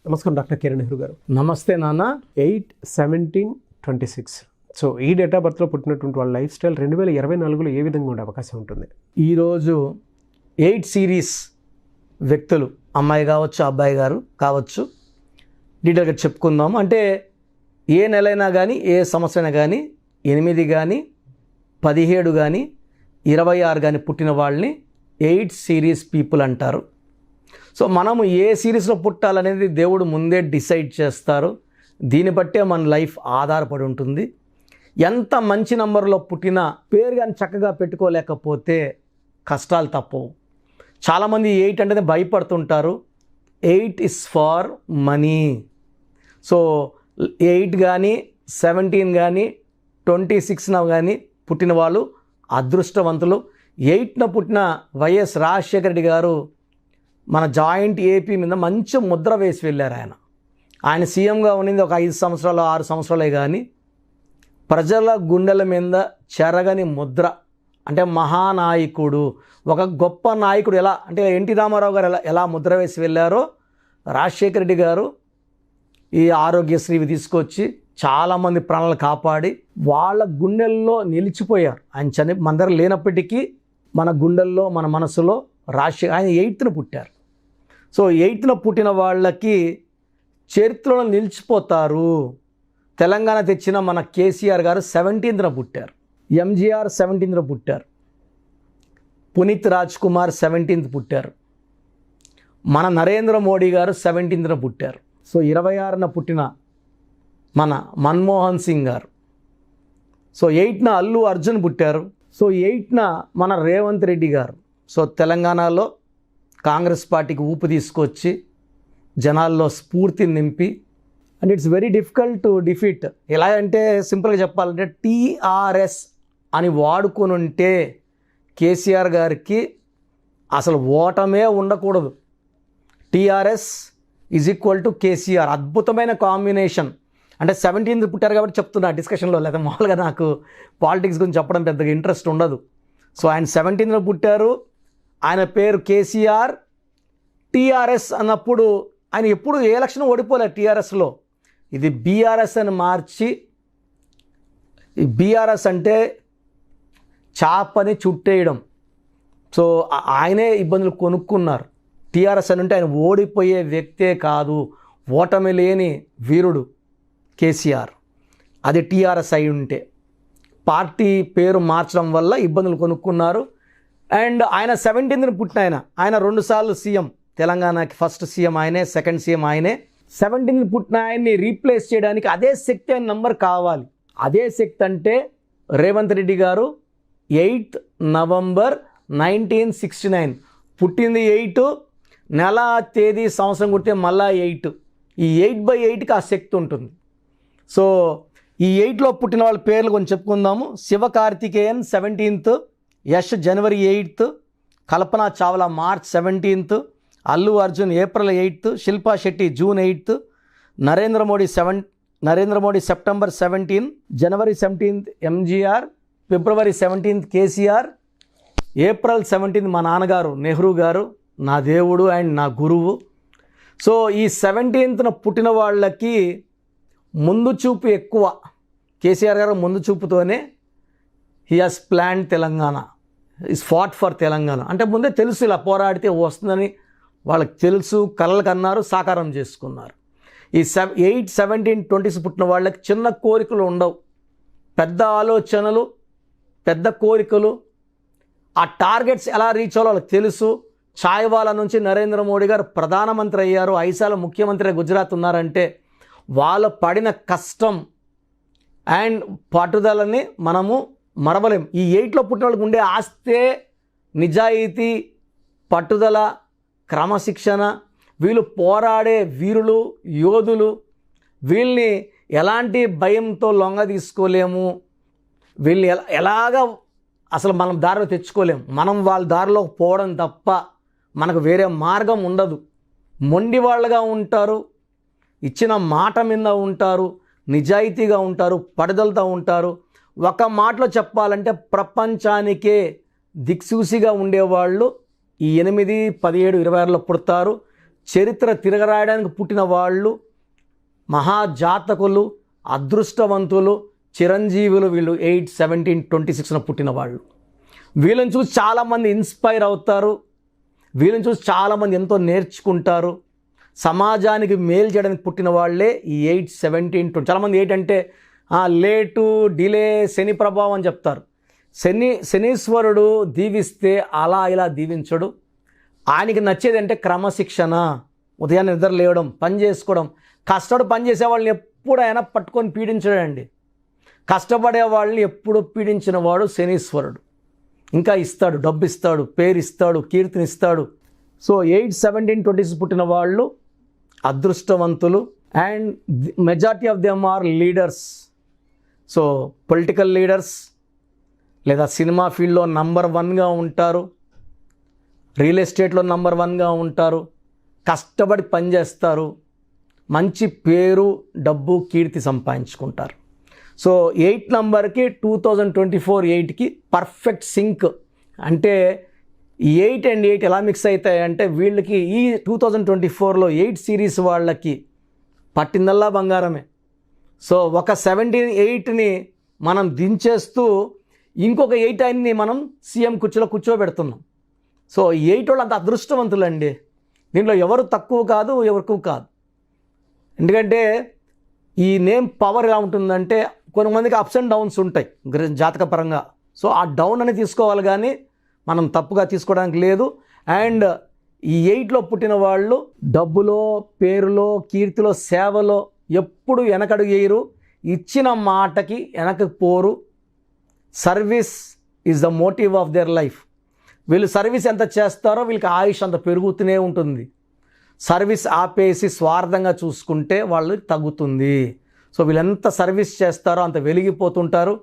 నమస్కారం డాక్టర్ కిరణ్ నెహ్రూ గారు. నమస్తే నాన్న. 8/17/26. సో ఈ డేట్ ఆఫ్ బర్త్లో పుట్టినటువంటి వాళ్ళ లైఫ్ స్టైల్ 2024లో ఏ విధంగా ఉండే అవకాశం ఉంటుంది? ఈరోజు 8 సిరీస్ వ్యక్తులు, అమ్మాయి కావచ్చు అబ్బాయి గారు కావచ్చు, డీటెయిల్గా చెప్పుకుందాము. అంటే ఏ నెలైనా కానీ ఏ సంవత్సరం కానీ 8 కానీ 17 కానీ 26 కానీ పుట్టిన వాళ్ళని 8 సిరీస్ పీపుల్ అంటారు. సో మనము ఏ సిరీస్లో పుట్టాలనేది దేవుడు ముందే డిసైడ్ చేస్తారు. దీన్ని బట్టే మన లైఫ్ ఆధారపడి ఉంటుంది. ఎంత మంచి నంబర్లో పుట్టినా పేరు కానీ చక్కగా పెట్టుకోలేకపోతే కష్టాలు తప్పవు. చాలామంది 8 అంటేనే భయపడుతుంటారు. 8 ఇస్ ఫార్ మనీ. సో 8 కానీ 17 కానీ 26న కానీ పుట్టిన వాళ్ళు అదృష్టవంతులు. 8న పుట్టిన వైఎస్ రాజశేఖర రెడ్డి గారు మన జాయింట్ ఏపీ మీద మంచి ముద్ర వేసి వెళ్ళారు. ఆయన సీఎంగా ఉన్నది ఒక 5 సంవత్సరాలు 6 సంవత్సరాలే, కానీ ప్రజల గుండెల మీద చెరగని ముద్ర. అంటే మహానాయకుడు, ఒక గొప్ప నాయకుడు. ఎలా అంటే ఎన్టీ రామారావు గారు ఎలా ముద్ర వేసి వెళ్ళారో రాజశేఖర రెడ్డి గారు ఈ ఆరోగ్యశ్రీవి తీసుకొచ్చి చాలామంది ప్రాణాలు కాపాడి వాళ్ళ గుండెల్లో నిలిచిపోయారు. ఆయన మన దగ్గర లేనప్పటికీ మన గుండెల్లో మన మనసులో ఆయన 8న పుట్టారు. సో 8న పుట్టిన వాళ్ళకి చరిత్రలో నిలిచిపోతారు. తెలంగాణ తెచ్చిన మన కేసీఆర్ గారు 17న పుట్టారు. ఎంజీఆర్ 17న పుట్టారు. పునీత్ రాజ్ కుమార్ 17th పుట్టారు. మన నరేంద్ర మోడీ గారు 17న పుట్టారు. సో 26న పుట్టిన మన మన్మోహన్ సింగ్ గారు. సో 8న అల్లు అర్జున్ పుట్టారు. సో 8న మన రేవంత్ రెడ్డి గారు. సో తెలంగాణలో కాంగ్రెస్ పార్టీకి ఊపు తీసుకొచ్చి జనాల్లో స్ఫూర్తిని నింపి, and it's very difficult to defeat. ఎలా అంటే సింపుల్గా చెప్పాలంటే టీఆర్ఎస్ అని వాడుకొని ఉంటే కేసీఆర్ గారికి అసలు ఓటమే ఉండకూడదు. TRS is equal to KCR. అద్భుతమైన కాంబినేషన్. అంటే 17th పుట్టారు కాబట్టి చెప్తున్నా డిస్కషన్లో, లేదా మామూలుగా నాకు పాలిటిక్స్ గురించి చెప్పడం పెద్దగా ఇంట్రెస్ట్ ఉండదు. సో ఆయన 17th పుట్టారు. ఆయన పేరు కేసీఆర్. టీఆర్ఎస్ అన్నప్పుడు ఆయన ఎప్పుడు ఏ ఎలక్షన్ ఓడిపోలేదు టీఆర్ఎస్లో. ఇది బీఆర్ఎస్ అని మార్చి, ఈ బీఆర్ఎస్ అంటే చాపని చుట్టేయడం. సో ఆయనే ఇబ్బందులు కొనుక్కున్నారు. టీఆర్ఎస్ అని అంటే ఆయన ఓడిపోయే వ్యక్తే కాదు, ఓటమి లేని వీరుడు కేసీఆర్. అది టీఆర్ఎస్ అయి ఉంటే. పార్టీ పేరు మార్చడం వల్ల ఇబ్బందులు కొనుక్కున్నారు. అండ్ ఆయన 17th పుట్టిన ఆయన 2 సార్లు సీఎం. తెలంగాణకి ఫస్ట్ సీఎం ఆయనే, సెకండ్ సీఎం ఆయనే. 17th పుట్టిన ఆయన్ని రీప్లేస్ చేయడానికి అదే శక్తి అయిన నంబర్ కావాలి. అదే శక్తి అంటే రేవంత్ రెడ్డి గారు 8th November 1969. పుట్టింది 8, నెల తేదీ సంవత్సరం కుడితే మళ్ళా 8. ఈ 8/8కి ఆ శక్తి ఉంటుంది. సో ఈ 8లో పుట్టిన వాళ్ళ పేర్లు కొంచెం చెప్పుకుందాము. Sivakarthikeyan 17th, Yash January 8th, Kalpana Chawla March 17th, Allu Arjun April 8th, Shilpa Shetty June 8th, Narendra Modi September 17, January 17th MGR, February 17th KCR, April 17th మా నాన్నగారు నెహ్రూ గారు, నా దేవుడు అండ్ నా గురువు. సో ఈ 17th పుట్టిన వాళ్ళకి ముందు చూపు ఎక్కువ. కేసీఆర్ గారు ముందు చూపుతోనే he has plan Telangana, is fought for Telangana. అంటే ముందే తెలుసు ఇలా పోరాడితే వస్తుందని వాళ్ళకి తెలుసు, కలలు కన్నారు, సాకారం చేసుకున్నారు. ఈ 8, 17, 20 పుట్టిన వాళ్ళకి చిన్న కోరికలు ఉండవు, పెద్ద ఆలోచనలు, పెద్ద కోరికలు. ఆ టార్గెట్స్ ఎలా రీచ్ అవ్వాలో వాళ్ళకి తెలుసు. ఛాయ్వాలా నుంచి నరేంద్ర మోడీ గారు ప్రధానమంత్రి అయ్యారు, 5 సార్లు ముఖ్యమంత్రి గుజరాత్ ఉన్నారంటే వాళ్ళు పడిన కష్టం అండ్ పట్టుదలని మనము మరవలేం. ఈ 8లో పుట్టిన వాళ్ళకి ఉండే ఆస్తే నిజాయితీ, పట్టుదల, క్రమశిక్షణ. వీళ్ళు పోరాడే వీరులు, యోధులు. వీళ్ళని ఎలాంటి భయంతో లొంగ తీసుకోలేము. వీళ్ళని ఎలాగా అసలు మనం దారిలో తెచ్చుకోలేము. మనం వాళ్ళ దారిలో పోవడం తప్ప మనకు వేరే మార్గం ఉండదు. మొండి వాళ్ళగా ఉంటారు, ఇచ్చిన మాట మీద ఉంటారు, నిజాయితీగా ఉంటారు, పట్టుదలతో ఉంటారు. ఒక మాటలో చెప్పాలంటే ప్రపంచానికే దిక్సూసిగా ఉండేవాళ్ళు ఈ 8, 17, 26లో పుడతారు. చరిత్ర తిరగరాయడానికి పుట్టిన వాళ్ళు, మహాజాతకులు, అదృష్టవంతులు, చిరంజీవులు వీళ్ళు 8, 17, 26న పుట్టిన వాళ్ళు. వీళ్ళని చూసి చాలామంది ఇన్స్పైర్ అవుతారు, వీళ్ళని చూసి చాలామంది ఎంతో నేర్చుకుంటారు. సమాజానికి మేలు చేయడానికి పుట్టిన వాళ్ళే ఈ 8, 17, 20. చాలామంది 8 అంటే లేటు, డిలే, శని ప్రభావం అని చెప్తారు. శనీశ్వరుడు దీవిస్తే అలా ఇలా దీవించడు. ఆయనకి నచ్చేది అంటే క్రమశిక్షణ, ఉదయాన్నే నిద్ర లేవడం, పని చేసుకోవడం. కష్టపడి పని చేసే వాళ్ళని ఎప్పుడైనా పట్టుకొని పీడించడండి. కష్టపడే వాళ్ళని ఎప్పుడు పీడించిన వాడు శనీశ్వరుడు. ఇంకా ఇస్తాడు, డబ్బు ఇస్తాడు, పేరు ఇస్తాడు, కీర్తిని ఇస్తాడు. సో 8, 17, 20 పుట్టిన వాళ్ళు అదృష్టవంతులు. And majority of them are leaders. So political leaders లేదా సినిమా ఫీల్డ్లో నంబర్ 1గా ఉంటారు, రియల్ ఎస్టేట్లో నంబర్ 1గా ఉంటారు, కష్టపడి పనిచేస్తారు, మంచి పేరు, డబ్బు, కీర్తి సంపాదించుకుంటారు. సో 8 నంబర్కి 2024 8కి పర్ఫెక్ట్ సింక్. అంటే 8 and 8 ఎలా మిక్స్ అవుతాయి అంటే వీళ్ళకి ఈ 2024లో 8 సిరీస్ వాళ్ళకి పట్టిందల్లా బంగారమే. సో ఒక 78ని మనం దించేస్తూ ఇంకొక 8ని మనం సీఎం కుర్చీలో కూర్చోబెడుతున్నాం. సో 8 వాళ్ళు అంత అదృష్టవంతులండి. దీంట్లో ఎవరు తక్కువ కాదు, ఎవరు ఎక్కువ కాదు. ఎందుకంటే ఈ నేమ్ పవర్ ఎలా ఉంటుందంటే కొంతమందికి అప్స్ అండ్ డౌన్స్ ఉంటాయి జాతకపరంగా. సో ఆ డౌన్ అని తీసుకోవాలి కానీ మనం తప్పుగా తీసుకోవడానికి లేదు. అండ్ ఈ 8లో పుట్టిన వాళ్ళు డబ్బులో, పేరులో, కీర్తిలో, సేవలో ఎప్పుడు వెనకడుగు వేయరు, ఇచ్చిన మాటకి వెనక్కి పోరు. Service is the motive of their life. వీళ్ళు సర్వీస్ ఎంత చేస్తారో వీళ్ళకి ఆయుష్ అంత పెరుగుతూనే ఉంటుంది. సర్వీస్ ఆపేసి స్వార్థంగా చూసుకుంటే వాళ్ళు తగ్గుతుంది. సో వీళ్ళు ఎంత సర్వీస్ చేస్తారో అంత వెలిగిపోతుంటారు.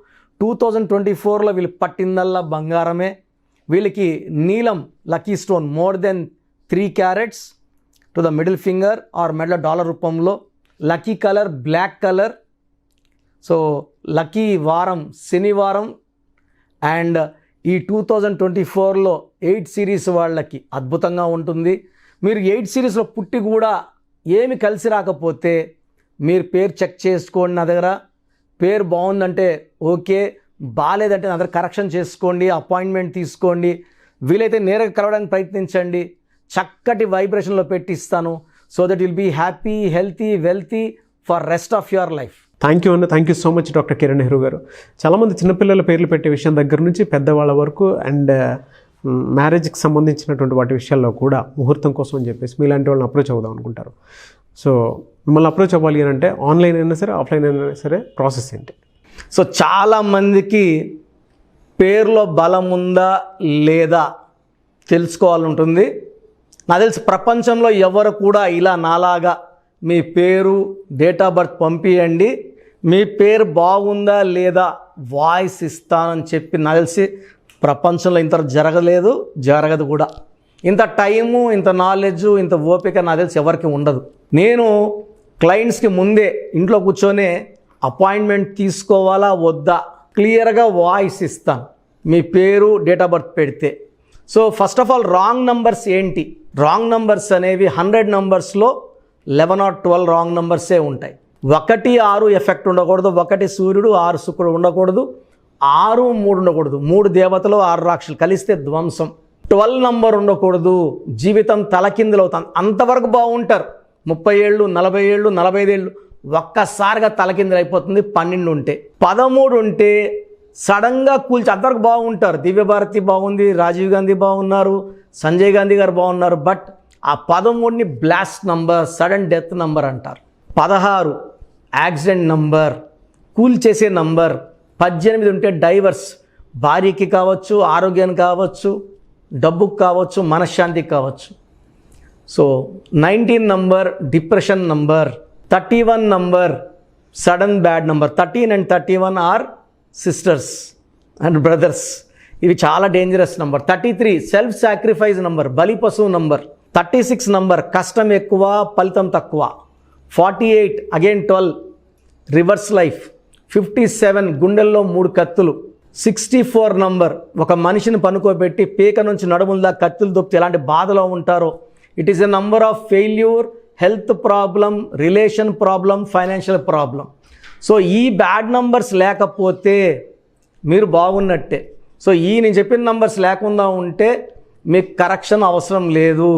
2024లో వీళ్ళు పట్టిందల్లా బంగారమే. వీళ్ళకి నీలం lucky stone more than 3 carats to the middle finger or మెడల డాలర్ రూపంలో. Lucky colour black colour. So lucky వారం శనివారం. అండ్ ఈ 2024లో 8 సిరీస్ వాళ్ళకి అద్భుతంగా ఉంటుంది. మీరు 8 సిరీస్లో పుట్టి కూడా ఏమి కలిసి రాకపోతే మీరు పేరు చెక్ చేసుకోండి. నా దగ్గర పేరు బాగుందంటే ఓకే, బాగాలేదంటే నా దగ్గర కరెక్షన్ చేసుకోండి, అపాయింట్మెంట్ తీసుకోండి. వీలైతే నేరుగా కలవడానికి ప్రయత్నించండి. చక్కటి వైబ్రేషన్లో పెట్టిస్తాను. So that will be happy, healthy, wealthy for rest of your life. Thank you అన్న. Thank you so much doctor Kiran Nehru garu. చాలామంది చిన్నపిల్లల పేర్లు పెట్టే విషయం దగ్గర నుంచి పెద్దవాళ్ళ వరకు అండ్ మ్యారేజ్కి సంబంధించినటువంటి వాటి విషయాల్లో కూడా ముహూర్తం కోసం అని చెప్పేసి మీలాంటి వాళ్ళని అప్రోచ్ అవుదాం అనుకుంటారు. సో మిమ్మల్ని అప్రోచ్ అవ్వాలి అని అంటే ఆన్లైన్ అయినా సరే, ఆఫ్లైన్ అయినా సరే ప్రాసెస్ ఏంటి? సో చాలామందికి పేరులో బలం ఉందా లేదా తెలుసుకోవాలని ఉంటుంది. నాకు తెలిసి ప్రపంచంలో ఎవరు కూడా ఇలా నాలాగా మీ పేరు, డేట్ ఆఫ్ బర్త్ పంపియండి, మీ పేరు బాగుందా లేదా వాయిస్ ఇస్తానని చెప్పి నాకు తెలిసి ప్రపంచంలో ఇంత జరగదు కూడా. ఇంత టైము, ఇంత నాలెడ్జు, ఇంత ఓపిక నాకు తెలిసి ఎవరికి ఉండదు. నేను క్లయింట్స్కి ముందే ఇంట్లో కూర్చొని అపాయింట్మెంట్ తీసుకోవాలా వద్దా క్లియర్గా వాయిస్ ఇస్తాను మీ పేరు, డేట్ ఆఫ్ బర్త్ పెడితే. So first of all wrong numbers ఏంటి? రాంగ్ నంబర్స్ అనేవి 100 నంబర్స్లో 11 or 12 రాంగ్ నంబర్సే ఉంటాయి. 1, 6 ఎఫెక్ట్ ఉండకూడదు. 1 సూర్యుడు, 6 శుక్రుడు ఉండకూడదు. 6, 3 ఉండకూడదు. 3 దేవతలు, 6 రాక్షసులు కలిస్తే ధ్వంసం. 12 నంబర్ ఉండకూడదు. జీవితం తలకిందులు అవుతాం. అంతవరకు బాగుంటారు. 30 ఏళ్ళు, 40 ఏళ్ళు, 45 ఏళ్ళు ఒక్కసారిగా తలకిందులు అయిపోతుంది 12 ఉంటే. 13 ఉంటే సడన్గా కూల్చి అంతవరకు బాగుంటారు. దివ్యభారతి బాగుంది, రాజీవ్ గాంధీ బాగున్నారు, సంజయ్ గాంధీ గారు బాగున్నారు. బట్ ఆ 13ని blast number, sudden death number అంటారు. 16 యాక్సిడెంట్ నంబర్, కూల్ చేసే నంబర్. 18 ఉంటే డైవర్స్, భార్యకి కావచ్చు, ఆరోగ్యానికి కావచ్చు, డబ్బుకు కావచ్చు, మనశ్శాంతికి కావచ్చు. So 19 number depression number. 31 number sudden bad number. 13 and 31 are sisters and brothers. ఇవి చాలా dangerous number. 33 self sacrifice number, బలి పశువు నంబర్. 36 నంబర్ కష్టం ఎక్కువ, ఫలితం తక్కువ. 48 అగైన్ 12 రివర్స్ లైఫ్. 57 గుండెల్లో 3 కత్తులు. 64 నంబర్ ఒక మనిషిని పనుకోబెట్టి పీక నుంచి నడుముల దాకా కత్తులు దొప్పితే ఎలాంటి బాధలో ఉంటారో it is a number of failure, health problem, relation problem, financial problem. So ఈ బ్యాడ్ నంబర్స్ లేకపోతే మీరు బాగున్నట్టే. సో నేను చెప్పిన నంబర్స్ లేకుండా ఉంటే మీకు కరెక్షన్ అవసరం లేదు.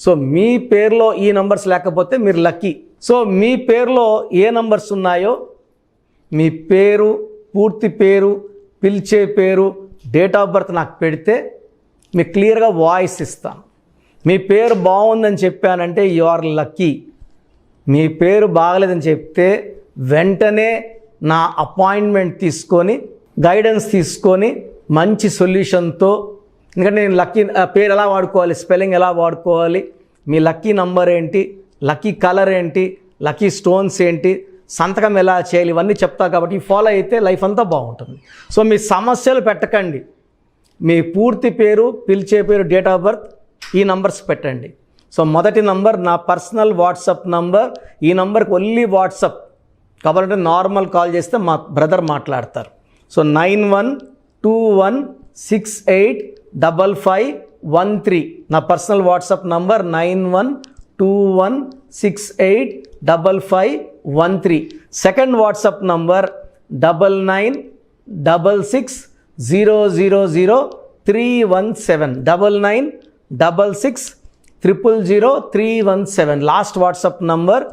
సో మీ పేరులో ఈ నంబర్స్ లేకపోతే మీరు లక్కీ. సో మీ పేరులో ఏ నంబర్స్ ఉన్నాయో మీ పేరు, పూర్తి పేరు, పిలిచే పేరు, డేట్ ఆఫ్ బర్త్ నాకు పెడితే మీకు క్లియర్గా వాయిస్ ఇస్తాను. మీ పేరు బాగుందని చెప్పానంటే యు ఆర్ లక్కీ. మీ పేరు బాగలేదని చెప్తే వెంటనే నా అపాయింట్మెంట్ తీసుకొని గైడెన్స్ తీసుకొని మంచి సొల్యూషన్తో, ఎందుకంటే నేను లక్కీ పేరు ఎలా వాడుకోవాలి, స్పెల్లింగ్ ఎలా వాడుకోవాలి, మీ లక్కీ నంబర్ ఏంటి, లక్కీ కలర్ ఏంటి, లక్కీ స్టోన్స్ ఏంటి, సంతకం ఎలా చేయాలి, ఇవన్నీ చెప్తా కాబట్టి ఫాలో అయితే లైఫ్ అంతా బాగుంటుంది. సో మీ సమస్యలు పెట్టకండి. మీ పూర్తి పేరు, పిలిచే పేరు, డేట్ ఆఫ్ బర్త్, ఈ నంబర్స్ పెట్టండి. సో మొదటి నంబర్ నా పర్సనల్ వాట్సాప్ నంబర్. ఈ నంబర్కి ఓన్లీ వాట్సాప్, కావాలంటే నార్మల్ కాల్ చేస్తే మా బ్రదర్ మాట్లాడతారు. సో 9121685513 నా personal WhatsApp number 9121685513. Second WhatsApp number 9966000317 9966000317. Last WhatsApp number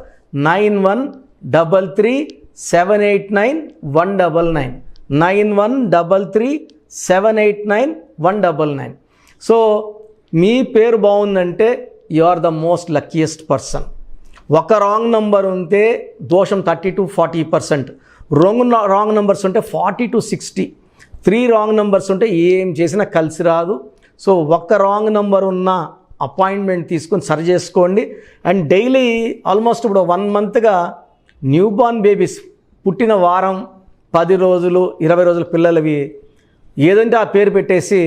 9133789199 9133789199. So మీ పేరు బాగుందంటే you are the most luckiest person. ఒక రాంగ్ నంబర్ ఉంటే దోషం 30 to 40%, రాంగ్ నెంబర్స్ ఉంటే 40 to 60, 3 రాంగ్ నెంబర్స్ ఉంటే ఏం చేసినా కలిసి రాదు. సో ఒక్క రాంగ్ నెంబర్ ఉన్న అపాయింట్మెంట్ తీసుకొని సరి చేసుకోండి. అండ్ డైలీ ఆల్మోస్ట్ ఇప్పుడు 1 మంత్గా న్యూ బార్న్ బేబీస్ పుట్టిన వారం, 10 రోజులు, 20 రోజుల పిల్లలవి ఏదంటే ఆ పేరు పెట్టేసి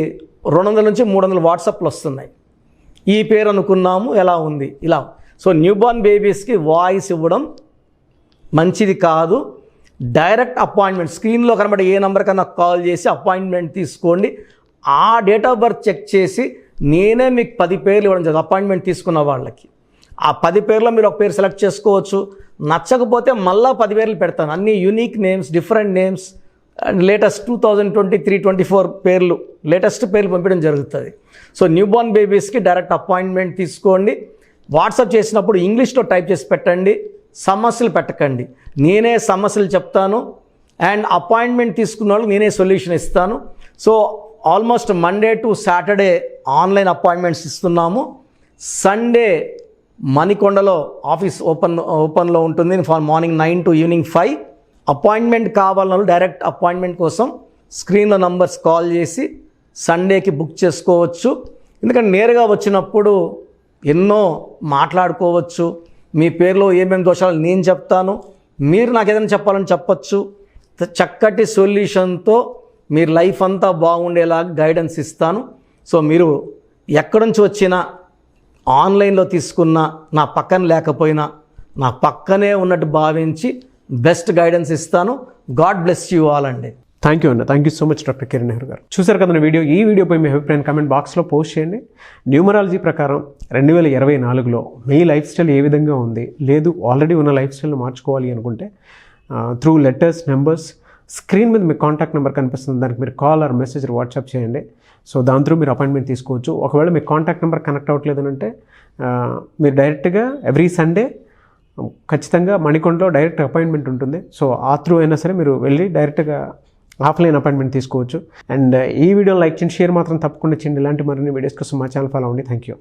200 నుంచి 300 వాట్సాప్లు వస్తున్నాయి. ఈ పేరు అనుకున్నాము, ఎలా ఉంది, ఇలా. సో న్యూ బార్న్ బేబీస్కి వాయిస్ ఇవ్వడం మంచిది కాదు. డైరెక్ట్ అపాయింట్మెంట్ స్క్రీన్లో కనబడే ఏ నెంబర్ కన్నా కాల్ చేసి అపాయింట్మెంట్ తీసుకోండి. ఆ డేట్ ఆఫ్ బర్త్ చెక్ చేసి నేనే మీకు 10 పేర్లు ఇవ్వడం జరుగుతుంది అపాయింట్మెంట్ తీసుకున్న వాళ్ళకి. ఆ 10 పేర్లో మీరు ఒక పేరు సెలెక్ట్ చేసుకోవచ్చు. నచ్చకపోతే మళ్ళీ 10 పేర్లు పెడతాను, అన్ని unique names, different names, and latest 2023-24 పేర్లు, లేటెస్ట్ పేర్లు పంపించడం జరుగుతుంది. సో న్యూ బార్న్ బేబీస్కి డైరెక్ట్ అపాయింట్మెంట్ తీసుకోండి. వాట్సాప్ చేసినప్పుడు ఇంగ్లీష్లో టైప్ చేసి పెట్టండి, సమస్యలు పెట్టకండి. నేనే సమస్యలు చెప్తాను అండ్ అపాయింట్మెంట్ తీసుకున్న వాళ్ళకి నేనే సొల్యూషన్ ఇస్తాను. So almost Monday to Saturday online appointments ఇస్తున్నాము. సండే మణికొండలో ఆఫీస్ ఓపెన్లో ఉంటుంది మార్నింగ్ 9 to ఈవినింగ్ 5. అపాయింట్మెంట్ కావాలన్న డైరెక్ట్ అపాయింట్మెంట్ కోసం స్క్రీన్లో నంబర్స్ కాల్ చేసి సండేకి బుక్ చేసుకోవచ్చు. ఎందుకంటే నేరుగా వచ్చినప్పుడు ఎన్నో మాట్లాడుకోవచ్చు. మీ పేరులో ఏమేమి దోషాలు నేను చెప్తాను, మీరు నాకు ఏదైనా చెప్పాలని చెప్పచ్చు. చక్కటి సొల్యూషన్తో మీరు లైఫ్ అంతా బాగుండేలాగా గైడెన్స్ ఇస్తాను. సో మీరు ఎక్కడి నుంచి వచ్చినా, ఆన్లైన్లో తీసుకున్నా, నా పక్కన లేకపోయినా నా పక్కనే ఉన్నట్టు భావించి బెస్ట్ గైడెన్స్ ఇస్తాను. గాడ్ బ్లెస్ యూ ఆల్ అండి. థ్యాంక్ యూ అన్న. Thank you so much doctor Kiran Nehru గారు. చూసారు కదా వీడియో. ఈ వీడియోపై మీ అభిప్రాయం కామెంట్ బాక్స్లో పోస్ట్ చేయండి. న్యూమరాలజీ ప్రకారం 2024లో మీ లైఫ్ స్టైల్ ఏ విధంగా ఉంది, లేదు ఆల్రెడీ ఉన్న లైఫ్ స్టైల్ని మార్చుకోవాలి అనుకుంటే త్రూ లెటర్స్, నెంబర్స్, స్క్రీన్ మీద మీ కాంటాక్ట్ నెంబర్ కనిపిస్తుంది, దానికి మీరు కాల్ ఆర్ మెసేజ్ వాట్సాప్ చేయండి. సో దాని త్రూ మీరు అపాయింట్మెంట్ తీసుకోవచ్చు. ఒకవేళ మీ కాంటాక్ట్ నెంబర్ కనెక్ట్ అవ్వట్లేదనంటే మీరు డైరెక్ట్గా ఎవ్రీ సండే ఖచ్చితంగా మణికొండలో డైరెక్ట్ అపాయింట్మెంట్ ఉంటుంది. సో ఆ త్రూ అయినా సరే మీరు వెళ్ళి డైరెక్ట్గా ఆఫ్లైన్ అపాయింట్మెంట్ తీసుకోవచ్చు. అండ్ ఈ వీడియో లైక్ చేయండి, షేర్ మాత్రం తప్పకుండా చేయండి. ఇలాంటి మరిన్ని వీడియోస్ కోసం మా ఛానల్ ఫాలో అవ్వండి. Thank you.